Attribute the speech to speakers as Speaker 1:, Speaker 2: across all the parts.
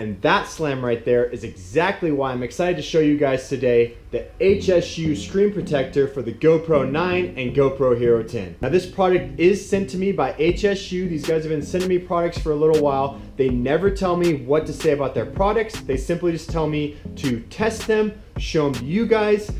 Speaker 1: And that slam right there is exactly why I'm excited to show you guys today the HSU screen protector for the GoPro 9 and GoPro Hero 10. Now this product is sent to me by HSU. These guys have been sending me products for a little while. They never tell me what to say about their products. They simply just tell me to test them, show them to you guys.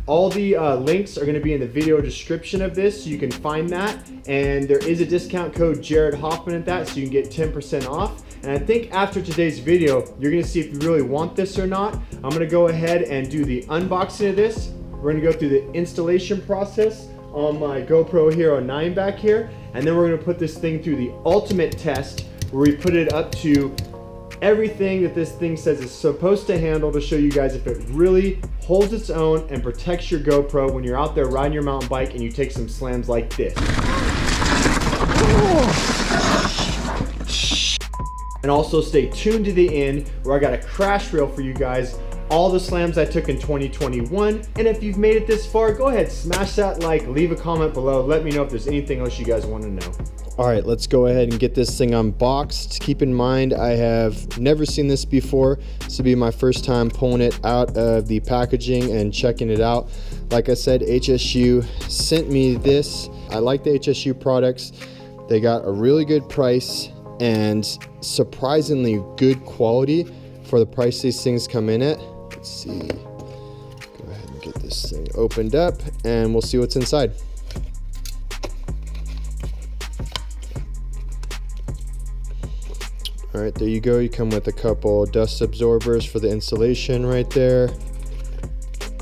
Speaker 1: All the links are going to be in the video description of this, so you can find that. And there is a discount code Jared Hoffman at that, so you can get 10% off. And I think after today's video, you're going to see if you really want this or not. I'm going to go ahead and do the unboxing of this. We're going to go through the installation process on my GoPro Hero 9 back here. And then we're going to put this thing through the ultimate test, where we put it up to everything that this thing says it's supposed to handle, to show you guys if it really holds its own and protects your GoPro when you're out there riding your mountain bike and you take some slams like this. And also stay tuned to the end, where I got a crash reel for you guys, all the slams I took in 2021. And if you've made it this far, go ahead, smash that like, leave a comment below, let me know if there's anything else you guys want to know. All right, let's go ahead and get this thing unboxed. Keep in mind, I have never seen this before. This will be my first time pulling it out of the packaging and checking it out. Like I said, HSU sent me this. I like the HSU products. They got a really good price and surprisingly good quality for the price these things come in at. Let's see. Go ahead and get this thing opened up and we'll see what's inside. All right, there you go. You come with a couple dust absorbers for the installation right there.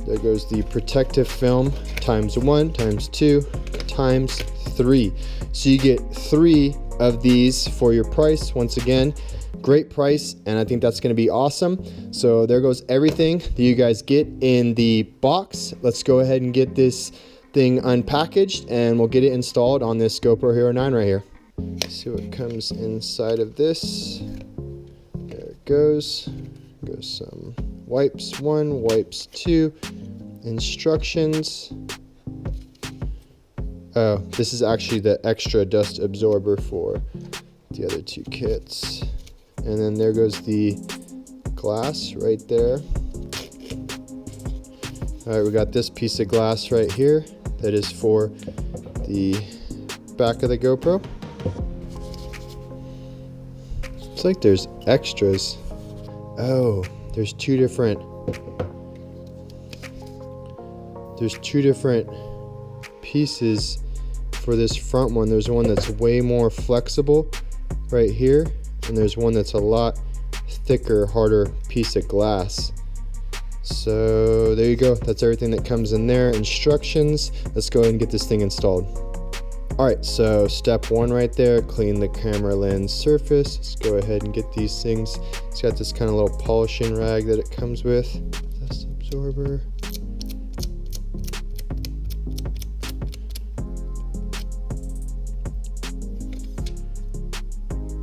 Speaker 1: There goes the protective film, ×1, ×2, ×3. So you get 3 of these for your price. Once again, great price, and I think that's gonna be awesome. So there goes everything that you guys get in the box. Let's go ahead and get this thing unpackaged and we'll get it installed on this GoPro Hero 9 right here. Let's see what comes inside of this. There it goes. Goes some wipes 1, wipes 2, instructions. Oh, this is actually the extra dust absorber for the other 2 kits. And then there goes the glass right there. All right, we got this piece of glass right here that is for the back of the GoPro. Looks like there's extras. Oh, there's two different pieces for this front one. There's one that's way more flexible right here, and there's one that's a lot thicker, harder piece of glass. So there you go. That's everything that comes in there. Instructions. Let's go ahead and get this thing installed. All right, so step 1 right there, clean the camera lens surface. Let's go ahead and get these things. It's got this kind of little polishing rag that it comes with. Dust absorber.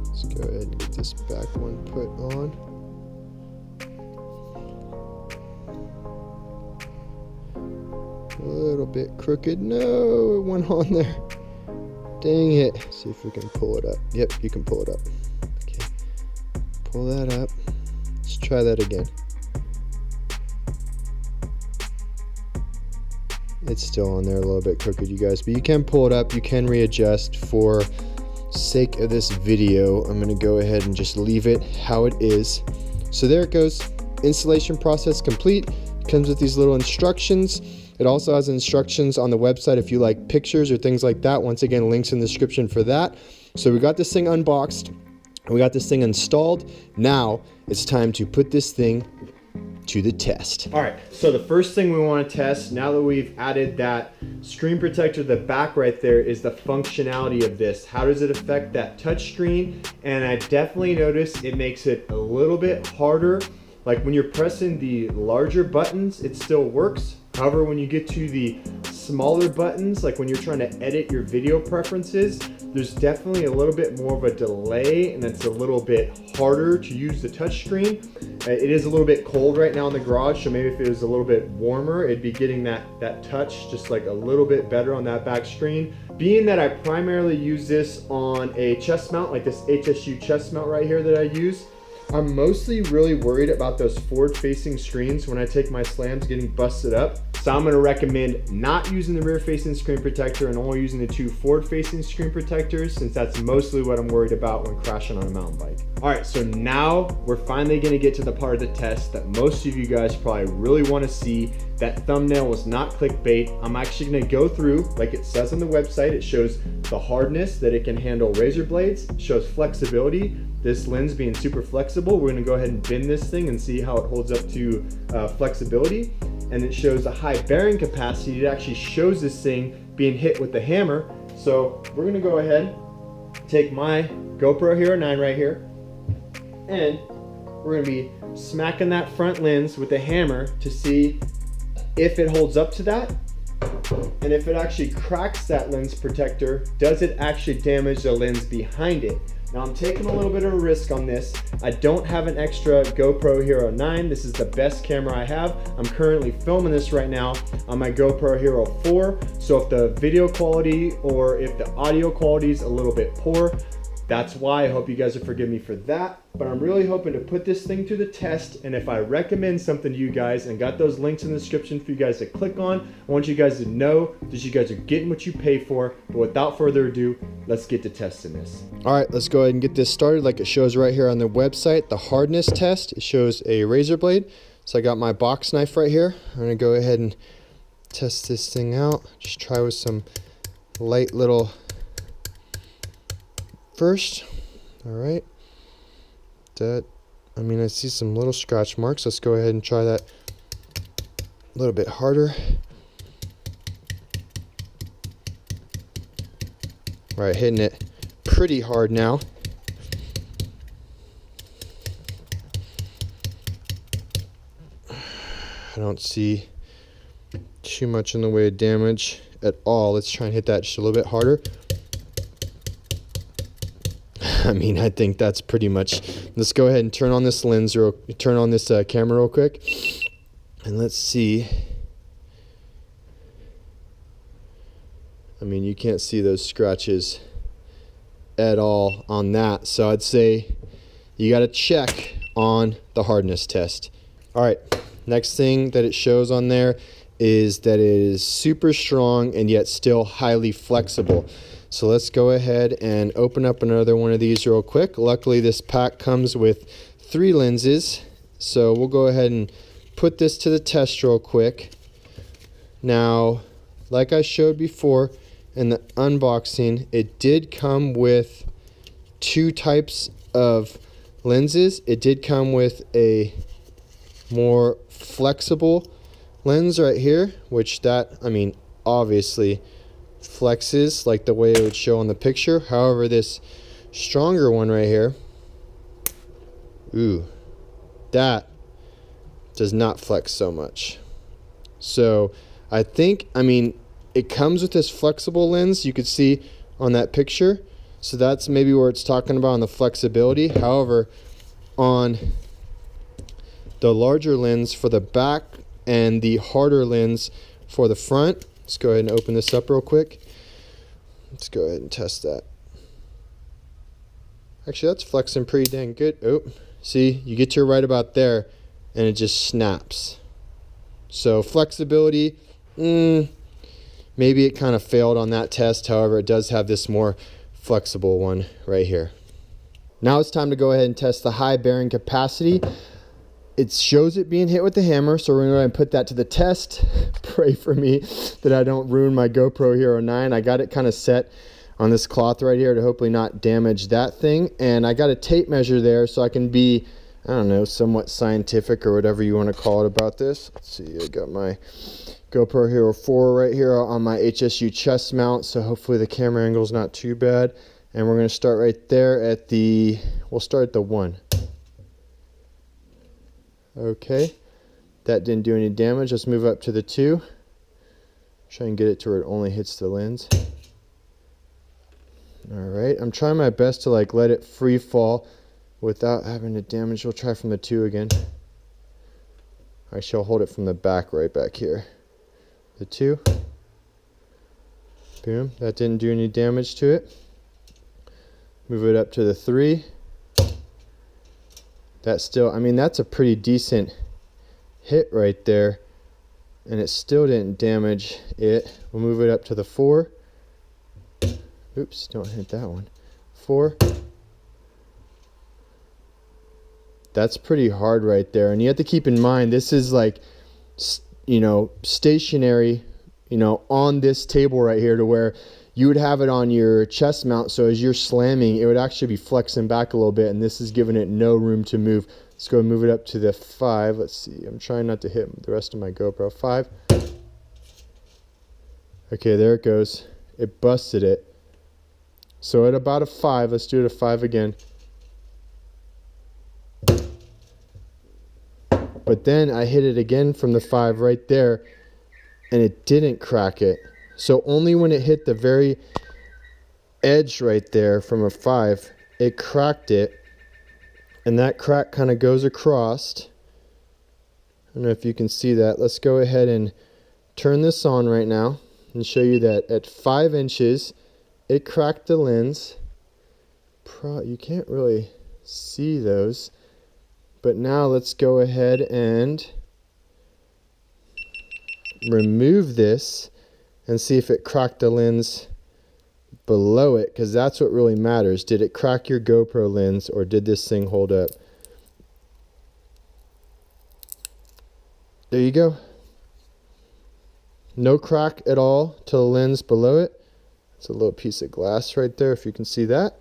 Speaker 1: Let's go ahead and get this back one put on. A little bit crooked. No, it went on there. Dang it. See if we can pull it up. Yep, you can pull it up. Okay. Pull that up. Let's try that again. It's still on there a little bit crooked, you guys, but you can pull it up. You can readjust. For sake of this video, I'm going to go ahead and just leave it how it is. So there it goes. Installation process complete. Comes with these little instructions. It also has instructions on the website if you like pictures or things like that. Once again, links in the description for that. So we got this thing unboxed. We got this thing installed. Now it's time to put this thing to the test. All right, so the first thing we want to test, now that we've added that screen protector to the back right there, is the functionality of this. How does it affect that touch screen? And I definitely noticed it makes it a little bit harder. Like when you're pressing the larger buttons, it still works. However, when you get to the smaller buttons, like when you're trying to edit your video preferences, there's definitely a little bit more of a delay, and it's a little bit harder to use the touch screen. It is a little bit cold right now in the garage, so maybe if it was a little bit warmer, it'd be getting that touch just like a little bit better on that back screen. Being that I primarily use this on a chest mount, like this HSU chest mount right here that I use, I'm mostly really worried about those forward-facing screens when I take my slams getting busted up. So I'm gonna recommend not using the rear-facing screen protector and only using the 2 forward-facing screen protectors, since that's mostly what I'm worried about when crashing on a mountain bike. All right, so now we're finally gonna get to the part of the test that most of you guys probably really wanna see. That thumbnail was not clickbait. I'm actually gonna go through, like it says on the website, it shows the hardness that it can handle razor blades, shows flexibility, this lens being super flexible. We're gonna go ahead and bend this thing and see how it holds up to flexibility. And it shows a high bearing capacity. It actually shows this thing being hit with the hammer. So we're gonna go ahead, take my GoPro Hero 9 right here, and we're gonna be smacking that front lens with the hammer to see if it holds up to that. And if it actually cracks that lens protector, does it actually damage the lens behind it? Now I'm taking a little bit of a risk on this. I don't have an extra GoPro Hero 9. This is the best camera I have. I'm currently filming this right now on my GoPro Hero 4. So if the video quality or if the audio quality is a little bit poor, that's why. I hope you guys will forgive me for that. But I'm really hoping to put this thing to the test. And if I recommend something to you guys and got those links in the description for you guys to click on, I want you guys to know that you guys are getting what you pay for. But without further ado, let's get to testing this. All right, let's go ahead and get this started like it shows right here on the website. The hardness test, it shows a razor blade. So I got my box knife right here. I'm gonna go ahead and test this thing out. Just try with some light little first. All right, I mean, I see some little scratch marks. Let's go ahead and try that a little bit harder. All right, hitting it pretty hard now. I don't see too much in the way of damage at all. Let's try and hit that just a little bit harder. I mean, I think that's pretty much. Let's go ahead and turn on this lens or turn on this camera real quick, and let's see. I mean, you can't see those scratches at all on that. So I'd say you got to check on the hardness test. All right, next thing that it shows on there is that it is super strong and yet still highly flexible. So let's go ahead and open up another one of these real quick. Luckily, this pack comes with 3 lenses. So we'll go ahead and put this to the test real quick. Now, like I showed before in the unboxing, it did come with 2 types of lenses. It did come with a more flexible lens right here, which I mean, obviously flexes like the way it would show on the picture. However, this stronger one right here, that does not flex so much. So I mean, it comes with this flexible lens you could see on that picture. So that's maybe where it's talking about on the flexibility. However, on the larger lens for the back and the harder lens for the front, let's go ahead and open this up real quick. Let's go ahead and test that. Actually, that's flexing pretty dang good. Oh, see, you get to right about there and it just snaps. So flexibility, maybe it kind of failed on that test. However, it does have this more flexible one right here. Now it's time to go ahead and test the high bearing capacity. It shows it being hit with the hammer, so we're going to go ahead and put that to the test. Pray for me that I don't ruin my GoPro Hero 9. I got it kind of set on this cloth right here to hopefully not damage that thing. And I got a tape measure there so I can be, I don't know, somewhat scientific or whatever you want to call it about this. Let's see, I got my GoPro Hero 4 right here on my HSU chest mount, so hopefully the camera angle is not too bad. And we're going to start right there at we'll start at the 1. Okay, that didn't do any damage. Let's move up to the 2. Try and get it to where it only hits the lens. Alright, I'm trying my best to let it free fall without having to damage. We'll try from the 2 again. Actually, I'll hold it from the back right back here. The 2. Boom, that didn't do any damage to it. Move it up to the 3. that still, I mean, that's a pretty decent hit right there, and it still didn't damage it. We'll move it up to the 4. Oops, don't hit that one. 4. That's pretty hard right there, and you have to keep in mind this is like, you know, stationary, you know, on this table right here, to where you would have it on your chest mount, so as you're slamming, it would actually be flexing back a little bit, and this is giving it no room to move. Let's go and move it up to the 5. Let's see, I'm trying not to hit the rest of my GoPro. 5. Okay, there it goes. It busted it. So at about a 5, let's do it a 5 again. But then I hit it again from the 5 right there, and it didn't crack it. So only when it hit the very edge right there from a 5, it cracked it. And that crack kind of goes across. I don't know if you can see that. Let's go ahead and turn this on right now and show you that at 5 inches, it cracked the lens. You can't really see those. But now let's go ahead and remove this and see if it cracked the lens below it, because that's what really matters. Did it crack your GoPro lens, or did this thing hold up? There you go. No crack at all to the lens below it. It's a little piece of glass right there, if you can see that.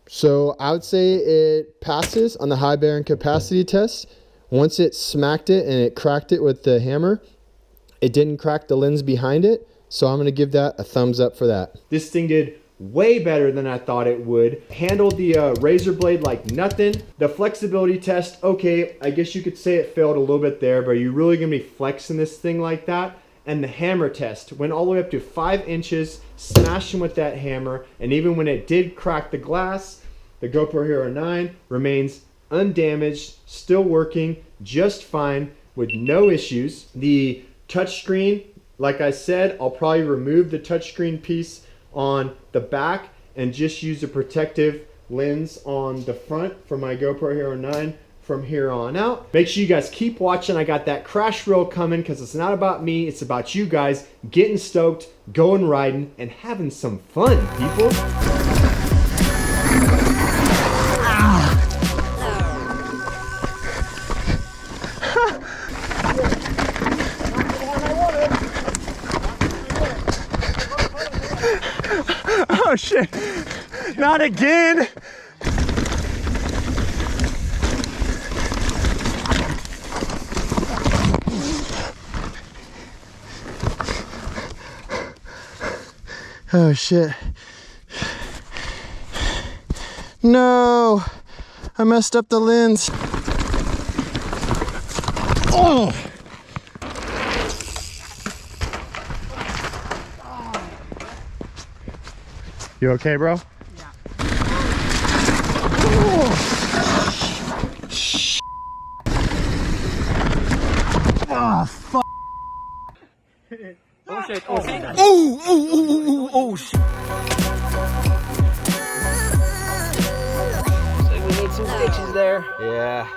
Speaker 1: So I would say it passes on the high bearing capacity test. Once it smacked it and it cracked it with the hammer, it didn't crack the lens behind it. So I'm going to give that a thumbs up for that. This thing did way better than I thought it would. Handled the razor blade like nothing. The flexibility test, okay, I guess you could say it failed a little bit there, but are you really going to be flexing this thing like that? And the hammer test went all the way up to 5 inches, smashing with that hammer, and even when it did crack the glass, the GoPro Hero 9 remains undamaged, still working just fine with no issues. The touchscreen, like I said, I'll probably remove the touchscreen piece on the back and just use a protective lens on the front for my GoPro Hero 9 from here on out. Make sure you guys keep watching. I got that crash reel coming, because it's not about me, it's about you guys getting stoked, going riding, and having some fun, people.
Speaker 2: Oh shit, not again. Oh shit. No, I messed up the lens. Oh. You okay, bro? Yeah. Oh, fuck. Oh, shit. Oh, shit. Oh, shit.
Speaker 3: So we need some stitches there. Yeah.